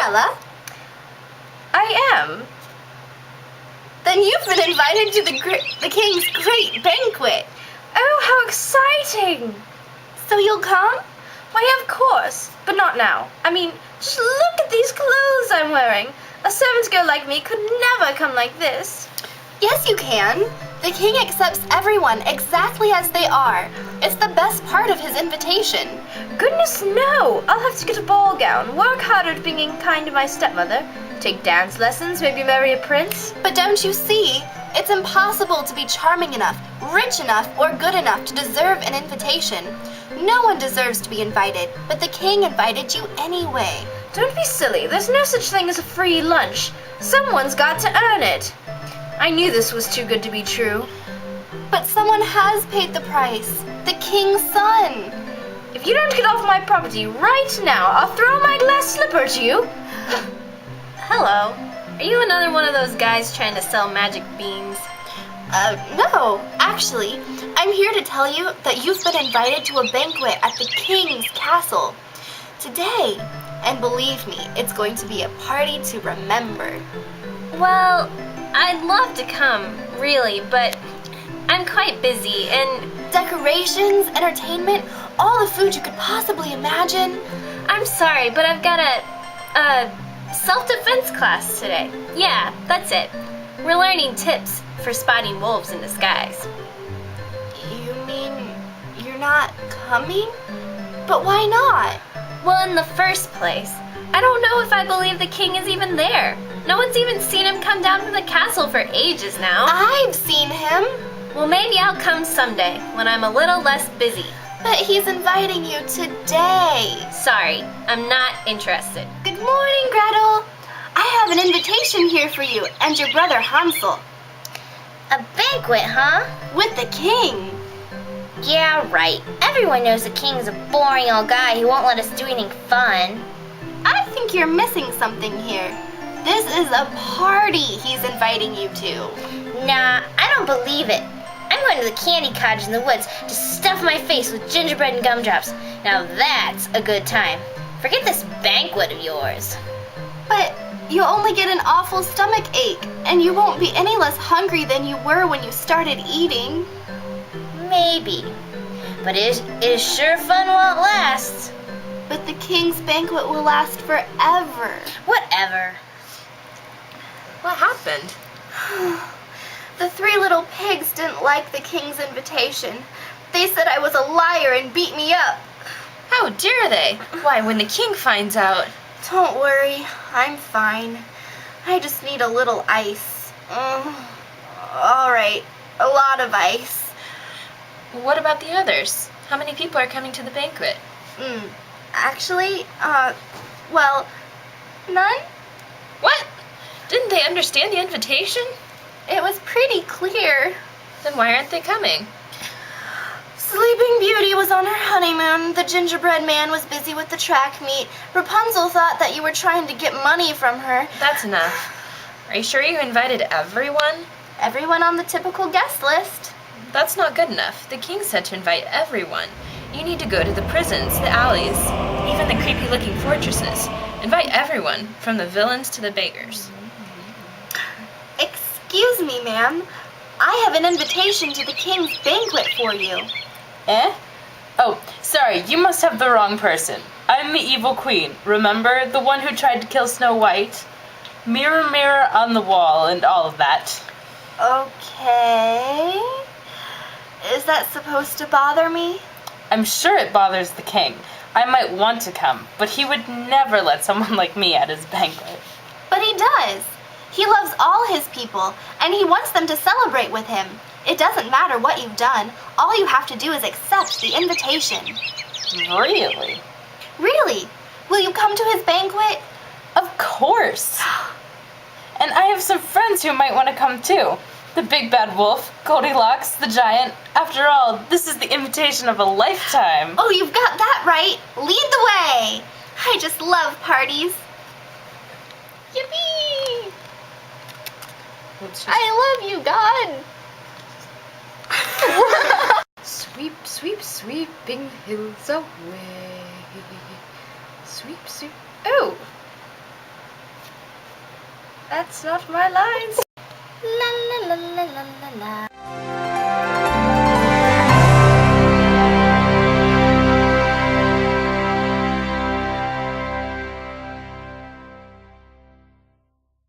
Cinderella? I am. Then you've been invited to the king's great banquet. Oh, how exciting! So you'll come? Why, of course, but not now. I mean, just look at these clothes I'm wearing. A servant girl like me could never come like this. Yes, you can. The king accepts everyone exactly as they are. It's the best part of his invitation. Goodness, no! I'll have to get a ball gown, work harder at being kind to my stepmother, take dance lessons, maybe marry a prince. But don't you see? It's impossible to be charming enough, rich enough, or good enough to deserve an invitation. No one deserves to be invited, but the king invited you anyway. Don't be silly. There's no such thing as a free lunch. Someone's got to earn it. I knew this was too good to be true. But someone has paid the price. The king's son. If you don't get off my property right now, I'll throw my glass slipper at you. Hello. Are you another one of those guys trying to sell magic beans? No. Actually, I'm here to tell you that you've been invited to a banquet at the king's castle today. And believe me, it's going to be a party to remember. Well, I'd love to come, really, but I'm quite busy and... Decorations, entertainment, all the food you could possibly imagine. I'm sorry, but I've got a self-defense class today. Yeah, that's it. We're learning tips for spotting wolves in disguise. You mean you're not coming? But why not? Well, in the first place, I don't know if I believe the king is even there. No one's even seen him come down from the castle for ages now. I've seen him. Well, maybe I'll come someday when I'm a little less busy. But he's inviting you today. Sorry, I'm not interested. Good morning, Gretel. I have an invitation here for you and your brother Hansel. A banquet, huh? With the king. Yeah, right. Everyone knows the king's a boring old guy who won't let us do anything fun. I think you're missing something here. This is a party he's inviting you to. Nah, I don't believe it. I'm going to the candy cottage in the woods to stuff my face with gingerbread and gumdrops. Now that's a good time. Forget this banquet of yours. But you'll only get an awful stomach ache, and you won't be any less hungry than you were when you started eating. Maybe. But it is sure fun while it lasts. But the king's banquet will last forever. Whatever. What happened? The three little pigs didn't like the king's invitation. They said I was a liar and beat me up. How dare they? Why, when the king finds out... Don't worry, I'm fine. I just need a little ice. All right, a lot of ice. What about the others? How many people are coming to the banquet? Actually, well, none? What? Didn't they understand the invitation? It was pretty clear. Then why aren't they coming? Sleeping Beauty was on her honeymoon. The gingerbread man was busy with the track meet. Rapunzel thought that you were trying to get money from her. That's enough. Are you sure you invited everyone? Everyone on the typical guest list. That's not good enough. The king said to invite everyone. You need to go to the prisons, the alleys, even the creepy-looking fortresses. Invite everyone, from the villains to the beggars. Excuse me, ma'am. I have an invitation to the king's banquet for you. Eh? Oh, sorry, you must have the wrong person. I'm the evil queen. Remember? The one who tried to kill Snow White? Mirror, mirror on the wall and all of that. Okay. Is that supposed to bother me? I'm sure it bothers the king. I might want to come, but he would never let someone like me at his banquet. But he does. He loves all his people, and he wants them to celebrate with him. It doesn't matter what you've done. All you have to do is accept the invitation. Really? Really? Will you come to his banquet? Of course. And I have some friends who might want to come too. The Big Bad Wolf, Goldilocks, the Giant. After all, this is the invitation of a lifetime. Oh, you've got that right. Lead the way. I just love parties. Yippee! I love you, God. Sweep, sweep, sweeping hills away. Sweep, sweep. Oh! That's not my lines. La la la la la la la.